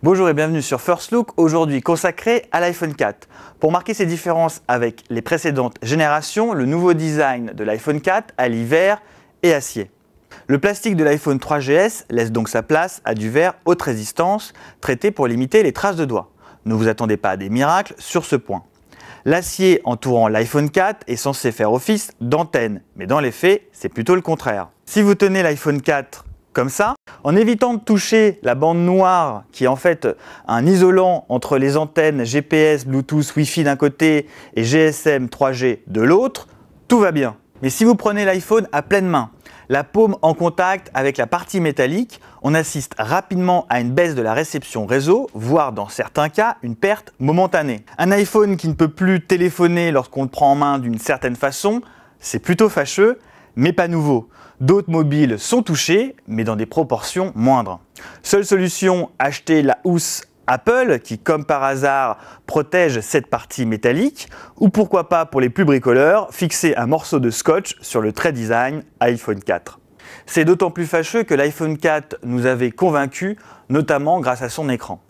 Bonjour et bienvenue sur First Look, aujourd'hui consacré à l'iPhone 4. Pour marquer ses différences avec les précédentes générations, le nouveau design de l'iPhone 4 allie verre et acier. Le plastique de l'iPhone 3GS laisse donc sa place à du verre haute résistance, traité pour limiter les traces de doigts. Ne vous attendez pas à des miracles sur ce point. L'acier entourant l'iPhone 4 est censé faire office d'antenne, mais dans les faits, c'est plutôt le contraire. Si vous tenez l'iPhone 4 comme ça, en évitant de toucher la bande noire qui est en fait un isolant entre les antennes GPS, Bluetooth, Wi-Fi d'un côté et GSM 3G de l'autre, tout va bien. Mais si vous prenez l'iPhone à pleine main, la paume en contact avec la partie métallique, on assiste rapidement à une baisse de la réception réseau, voire dans certains cas une perte momentanée. Un iPhone qui ne peut plus téléphoner lorsqu'on le prend en main d'une certaine façon, c'est plutôt fâcheux, mais pas nouveau. D'autres mobiles sont touchés, mais dans des proportions moindres. Seule solution, acheter la housse Apple qui, comme par hasard, protège cette partie métallique, ou pourquoi pas pour les plus bricoleurs, fixer un morceau de scotch sur le trait design iPhone 4. C'est d'autant plus fâcheux que l'iPhone 4 nous avait convaincus, notamment grâce à son écran.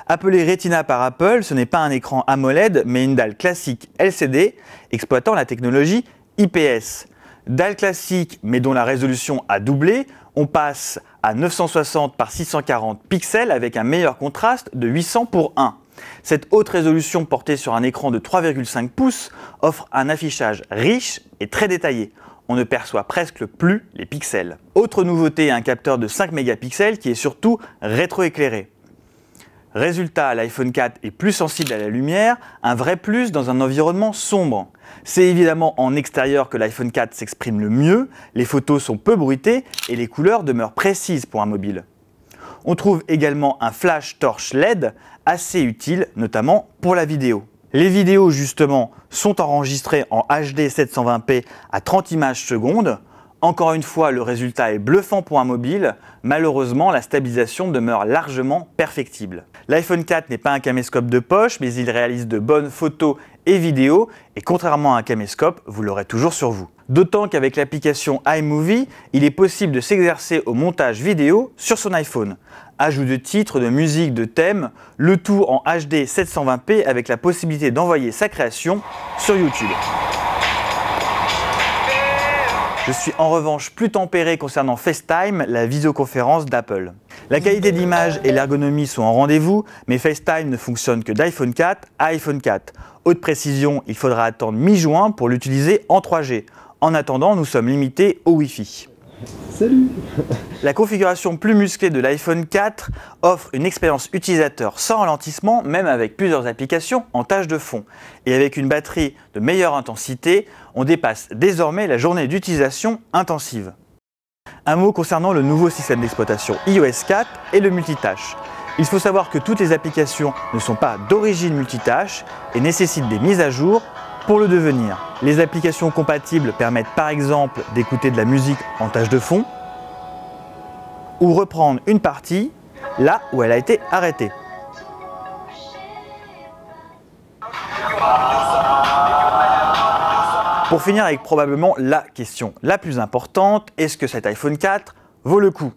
Appelé Retina par Apple, ce n'est pas un écran AMOLED, mais une dalle classique LCD exploitant la technologie IPS. Dalle classique, mais dont la résolution a doublé, on passe à 960 par 640 pixels avec un meilleur contraste de 800 pour 1. Cette haute résolution portée sur un écran de 3,5 pouces offre un affichage riche et très détaillé. On ne perçoit presque plus les pixels. Autre nouveauté, un capteur de 5 mégapixels qui est surtout rétroéclairé. Résultat, l'iPhone 4 est plus sensible à la lumière, un vrai plus dans un environnement sombre. C'est évidemment en extérieur que l'iPhone 4 s'exprime le mieux, les photos sont peu bruitées et les couleurs demeurent précises pour un mobile. On trouve également un flash torche LED assez utile, notamment pour la vidéo. Les vidéos justement sont enregistrées en HD 720p à 30 images secondes. Encore une fois, le résultat est bluffant pour un mobile. Malheureusement, la stabilisation demeure largement perfectible. L'iPhone 4 n'est pas un caméscope de poche, mais il réalise de bonnes photos et vidéos. Et contrairement à un caméscope, vous l'aurez toujours sur vous. D'autant qu'avec l'application iMovie, il est possible de s'exercer au montage vidéo sur son iPhone. Ajout de titres, de musique, de thèmes, le tout en HD 720p avec la possibilité d'envoyer sa création sur YouTube. Je suis en revanche plus tempéré concernant FaceTime, la visioconférence d'Apple. La qualité d'image et l'ergonomie sont en rendez-vous, mais FaceTime ne fonctionne que d'iPhone 4 à iPhone 4. Haute précision, il faudra attendre mi-juin pour l'utiliser en 3G. En attendant, nous sommes limités au Wi-Fi. Salut! La configuration plus musclée de l'iPhone 4 offre une expérience utilisateur sans ralentissement, même avec plusieurs applications en tâche de fond. Et avec une batterie de meilleure intensité, on dépasse désormais la journée d'utilisation intensive. Un mot concernant le nouveau système d'exploitation iOS 4 et le multitâche. Il faut savoir que toutes les applications ne sont pas d'origine multitâche et nécessitent des mises à jour pour le devenir. Les applications compatibles permettent par exemple d'écouter de la musique en tâche de fond ou reprendre une partie là où elle a été arrêtée. Pour finir avec probablement la question la plus importante, est-ce que cet iPhone 4 vaut le coup?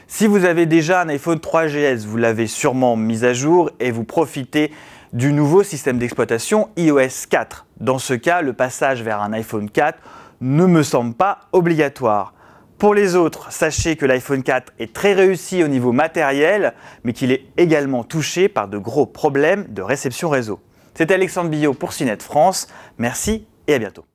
Si vous avez déjà un iPhone 3GS, vous l'avez sûrement mis à jour et vous profitez du nouveau système d'exploitation iOS 4. Dans ce cas, le passage vers un iPhone 4 ne me semble pas obligatoire. Pour les autres, sachez que l'iPhone 4 est très réussi au niveau matériel, mais qu'il est également touché par de gros problèmes de réception réseau. C'était Alexandre Billot pour CNET France. Merci et à bientôt.